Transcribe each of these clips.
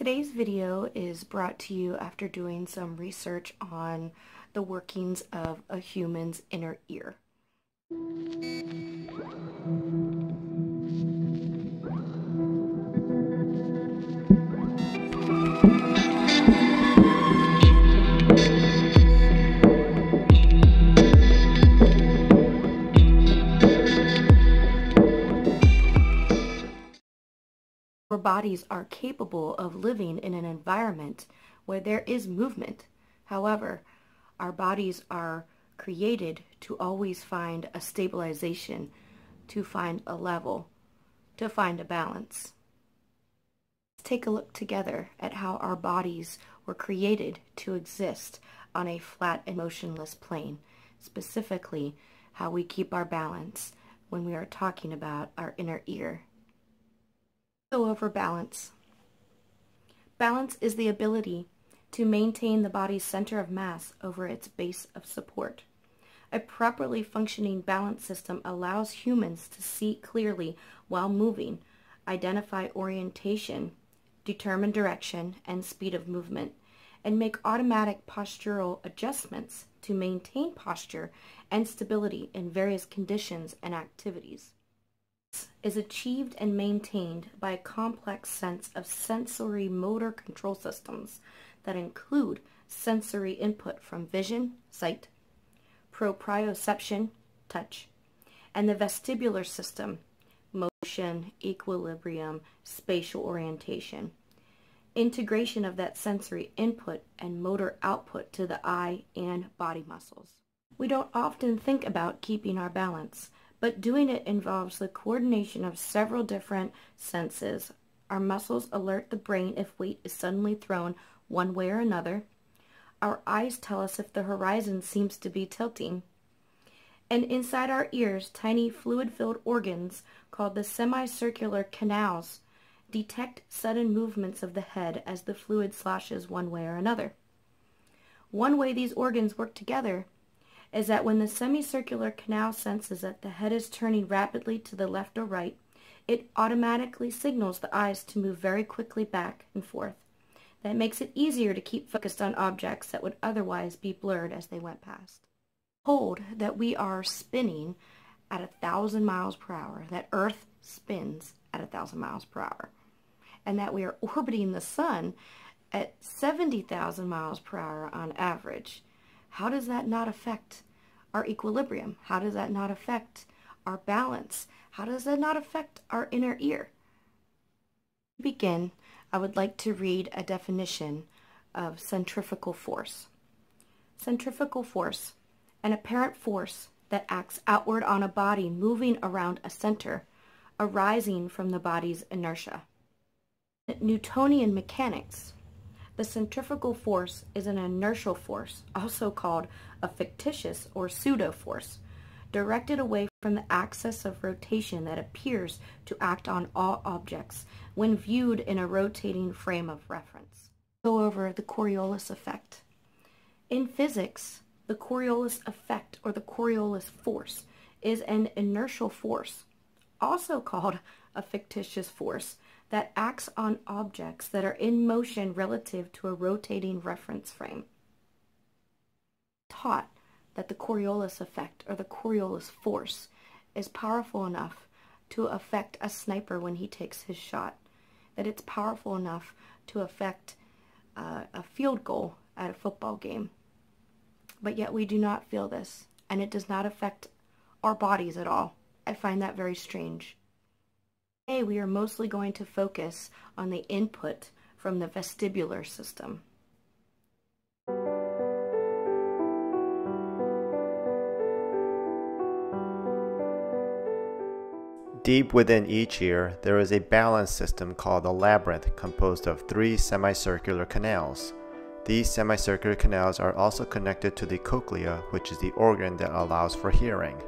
Today's video is brought to you after doing some research on the workings of a human's inner ear. Our bodies are capable of living in an environment where there is movement. However, our bodies are created to always find a stabilization, to find a level, to find a balance. Let's take a look together at how our bodies were created to exist on a flat and motionless plane, specifically how we keep our balance when we are talking about our inner ear. Go over balance. Balance is the ability to maintain the body's center of mass over its base of support. A properly functioning balance system allows humans to see clearly while moving, identify orientation, determine direction and speed of movement, and make automatic postural adjustments to maintain posture and stability in various conditions and activities. Is achieved and maintained by a complex sense of sensory motor control systems that include sensory input from vision, sight, proprioception, touch, and the vestibular system, motion, equilibrium, spatial orientation. Integration of that sensory input and motor output to the eye and body muscles. We don't often think about keeping our balance, but doing it involves the coordination of several different senses. Our muscles alert the brain if weight is suddenly thrown one way or another. Our eyes tell us if the horizon seems to be tilting. And inside our ears, tiny fluid-filled organs called the semicircular canals detect sudden movements of the head as the fluid sloshes one way or another. One way these organs work together is that when the semicircular canal senses that the head is turning rapidly to the left or right, it automatically signals the eyes to move very quickly back and forth. That makes it easier to keep focused on objects that would otherwise be blurred as they went past. Hold that we are spinning at 1,000 miles per hour, that Earth spins at 1,000 miles per hour, and that we are orbiting the sun at 70,000 miles per hour on average. How does that not affect our equilibrium? How does that not affect our balance? How does that not affect our inner ear? To begin, I would like to read a definition of centrifugal force. Centrifugal force, an apparent force that acts outward on a body moving around a center, arising from the body's inertia. Newtonian mechanics. The centrifugal force is an inertial force, also called a fictitious or pseudo-force, directed away from the axis of rotation that appears to act on all objects when viewed in a rotating frame of reference. Go over the Coriolis effect. In physics, the Coriolis effect or the Coriolis force is an inertial force, also called a fictitious force, that acts on objects that are in motion relative to a rotating reference frame. Taught that the Coriolis effect or the Coriolis force is powerful enough to affect a sniper when he takes his shot, that it's powerful enough to affect a field goal at a football game. But yet we do not feel this, and it does not affect our bodies at all. I find that very strange. Today we are mostly going to focus on the input from the vestibular system. Deep within each ear, there is a balance system called a labyrinth composed of 3 semicircular canals. These semicircular canals are also connected to the cochlea, which is the organ that allows for hearing.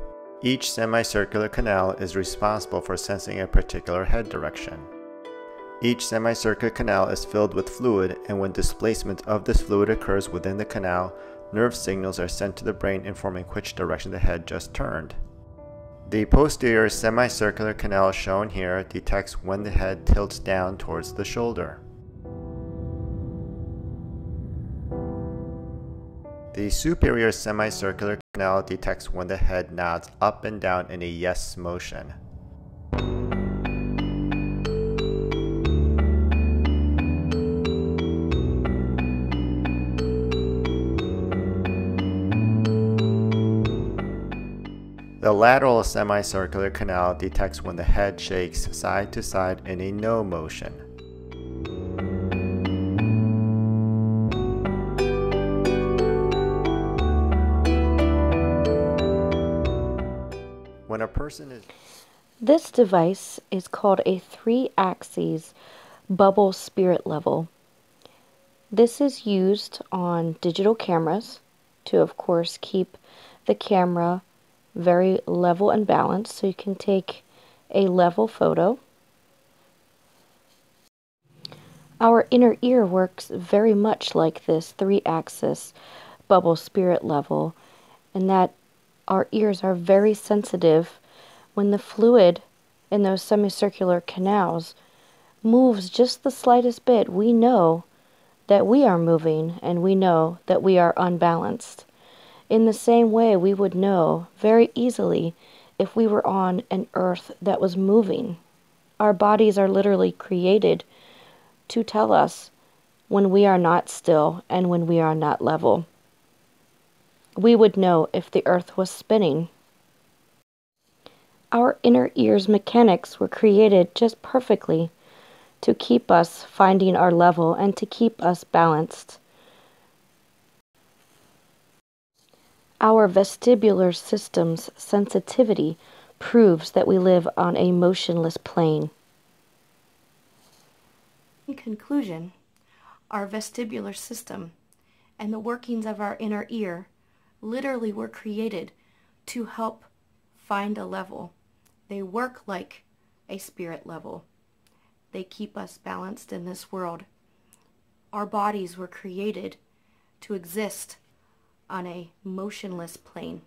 Each semicircular canal is responsible for sensing a particular head direction. Each semicircular canal is filled with fluid, and when displacement of this fluid occurs within the canal, nerve signals are sent to the brain informing which direction the head just turned. The posterior semicircular canal shown here detects when the head tilts down towards the shoulder. The superior semicircular canal detects when the head nods up and down in a yes motion. The lateral semicircular canal detects when the head shakes side to side in a no motion. When a person is... This device is called a 3-axis bubble spirit level. This is used on digital cameras to, of course, keep the camera very level and balanced so you can take a level photo. Our inner ear works very much like this 3-axis bubble spirit level, in that our ears are very sensitive when the fluid in those semicircular canals moves just the slightest bit. We know that we are moving, and we know that we are unbalanced. In the same way, we would know very easily if we were on an earth that was moving. Our bodies are literally created to tell us when we are not still and when we are not level. We would know if the earth was spinning. Our inner ear's mechanics were created just perfectly to keep us finding our level and to keep us balanced. Our vestibular system's sensitivity proves that we live on a motionless plane. In conclusion, our vestibular system and the workings of our inner ear literally were created to help find a level. They work like a spirit level. They keep us balanced in this world. Our bodies were created to exist on a motionless plane.